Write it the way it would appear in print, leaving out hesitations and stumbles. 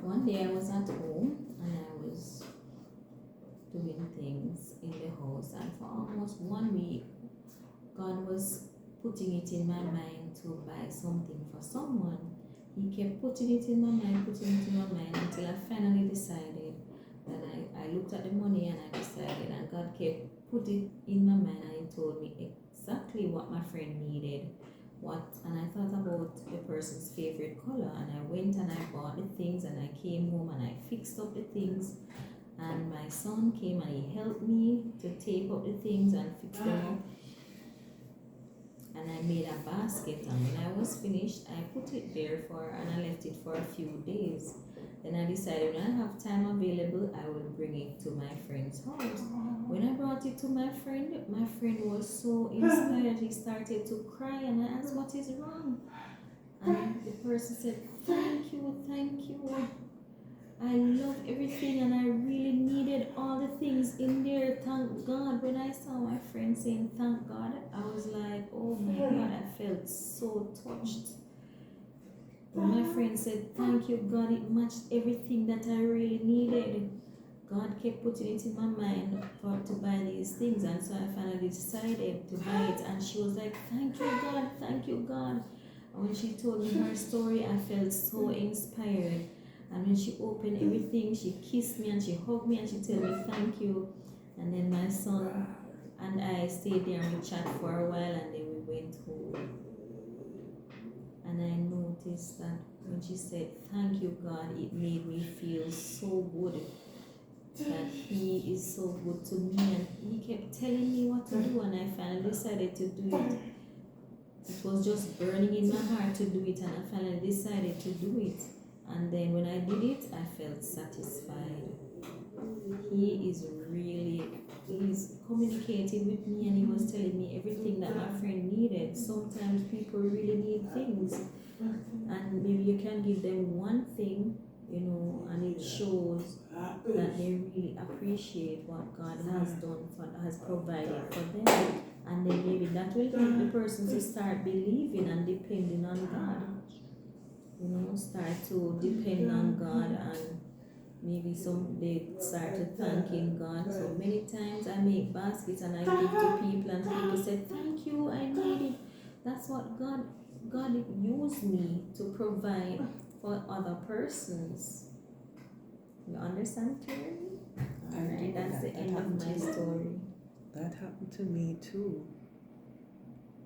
One day I was at home and I was doing things in the house, and for almost 1 week, God was putting it in my mind to buy something for someone. He kept putting it in my mind, until I finally decided that I looked at the money and I decided, and God kept putting it in my mind, and He told me exactly what my friend needed. And I thought about the person's favorite color, and I went and I bought the things, and I came home and I fixed up the things, and my son came and he helped me to tape up the things and fix them up, and I made a basket, and when I was finished I put it there and I left it for a few days. Then I decided when I have time available I will bring it to my friend's house. When I brought it to my friend was so inspired. He started to cry, and I asked, what is wrong? And the person said, thank you, I love everything, and I really needed all the things in there. Thank God. When I saw my friend saying thank God, I was like, oh my God, I felt so touched. When my friend said thank you God, it matched everything that I really needed. God kept putting it in my mind to buy these things, and so I finally decided to buy it. And she was like, thank you God. And when she told me her story, I felt so inspired. And when she opened everything, she kissed me and she hugged me and she told me thank you. And then my son and I stayed there and we chatted for a while, and then we went home. And I noticed that when she said thank you God, it made me feel so good, that He is so good to me, and He kept telling me what to do, and I finally decided to do it. It was just burning in my heart to do it, and I finally decided to do it. And then when I did it, I felt satisfied. He's communicating with me, and he was telling me everything that my friend needed. Sometimes people really need things, and maybe you can give them one thing, and it shows that they really appreciate what God has provided for them. And then maybe that will help the person to start believing and depending on God. Start to depend on God, and maybe they start to thanking God. So many times I make baskets and I give to people, and people say, thank you, I need it. That's what God used me to provide for other persons. You understand, Terry? Alright, that's the end of my story. That happened to me too.